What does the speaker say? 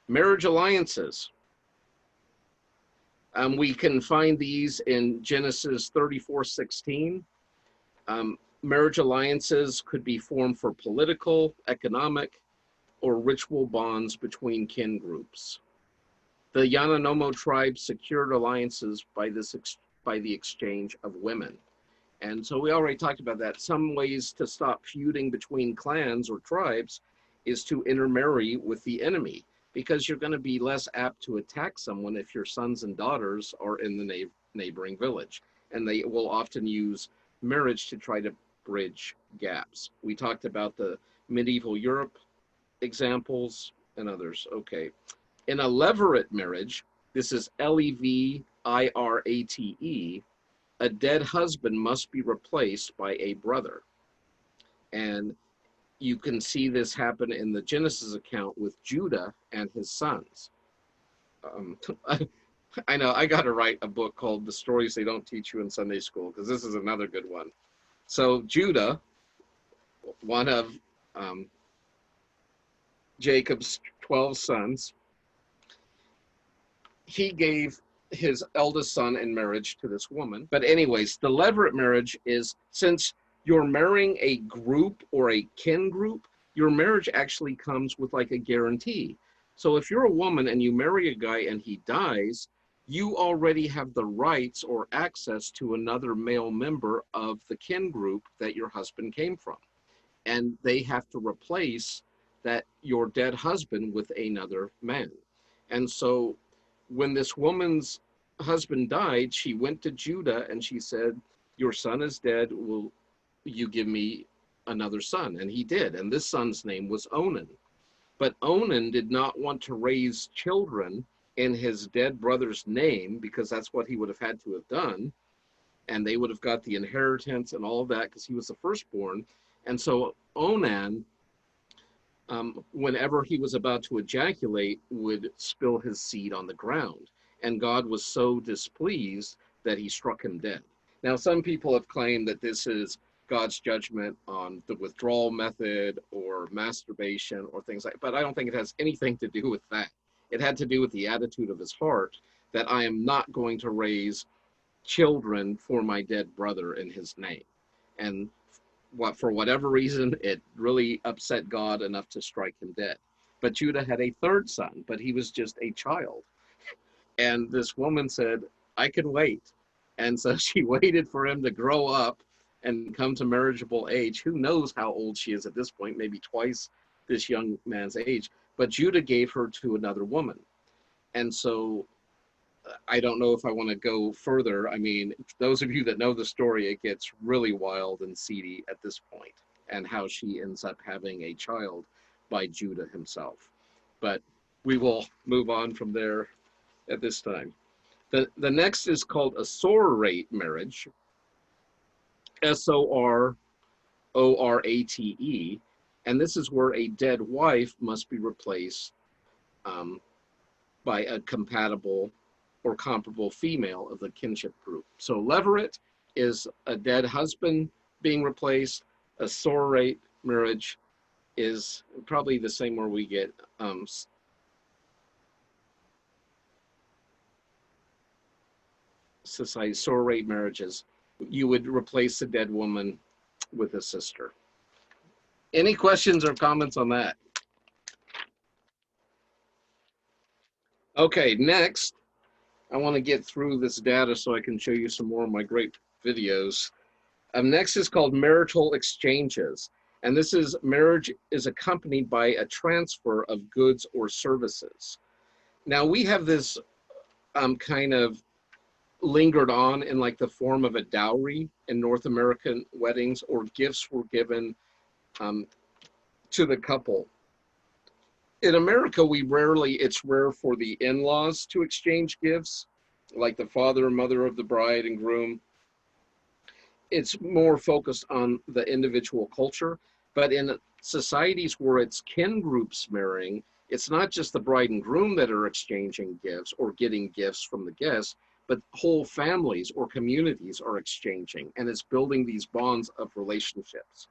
Marriage alliances. We can find these in Genesis 34:16. Marriage alliances could be formed for political, economic, or ritual bonds between kin groups. The Yanomamo tribe secured alliances by the exchange of women. And so we already talked about that. Some ways to stop feuding between clans or tribes is to intermarry with the enemy, because you're going to be less apt to attack someone if your sons and daughters are in the neighboring village. And they will often use marriage to try to bridge gaps. We talked about the medieval Europe examples and others. Okay. In a levirate marriage, this is Levirate, a dead husband must be replaced by a brother. And you can see this happen in the Genesis account with Judah and his sons. I know I got to write a book called The Stories They Don't Teach You in Sunday School, because this is another good one. So Judah, one of Jacob's 12 sons, he gave his eldest son in marriage to this woman. But anyways, the levirate marriage is, since you're marrying a group or a kin group, your marriage actually comes with like a guarantee. So if you're a woman and you marry a guy and he dies, you already have the rights or access to another male member of the kin group that your husband came from. And they have to replace that your dead husband with another man. And so when this woman's husband died, she went to Judah and she said, your son is dead, will you give me another son? And he did. And this son's name was Onan. But Onan did not want to raise children in his dead brother's name, because that's what he would have had to have done. And they would have got the inheritance and all of that because he was the firstborn. And so Onan, whenever he was about to ejaculate, would spill his seed on the ground. And God was so displeased that he struck him dead. Now, some people have claimed that this is God's judgment on the withdrawal method or masturbation or things like that, but I don't think it has anything to do with that. It had to do with the attitude of his heart, that I am not going to raise children for my dead brother in his name. And for whatever reason, it really upset God enough to strike him dead. But Judah had a third son, but he was just a child. And this woman said, I can wait. And so she waited for him to grow up and come to marriageable age. Who knows how old she is at this point, maybe twice this young man's age. But Judah gave her to another woman. And so I don't know if I want to go further. I mean, those of you that know the story, it gets really wild and seedy at this point, and how she ends up having a child by Judah himself. But we will move on from there at this time. The next is called a sororate marriage, Sororate, and this is where a dead wife must be replaced by a compatible or comparable female of the kinship group. So levirate is a dead husband being replaced. A sororate marriage is probably the same where we get society sororate marriages. You would replace the dead woman with a sister. Any questions or comments on that? Okay, next, I want to get through this data so I can show you some more of my great videos. Next is called marital exchanges. And this is, marriage is accompanied by a transfer of goods or services. Now we have this kind of lingered on in like the form of a dowry in North American weddings, or gifts were given to the couple. In America, it's rare for the in-laws to exchange gifts, like the father and mother of the bride and groom. It's more focused on the individual culture, but in societies where it's kin groups marrying, it's not just the bride and groom that are exchanging gifts or getting gifts from the guests, but whole families or communities are exchanging, and it's building these bonds of relationships.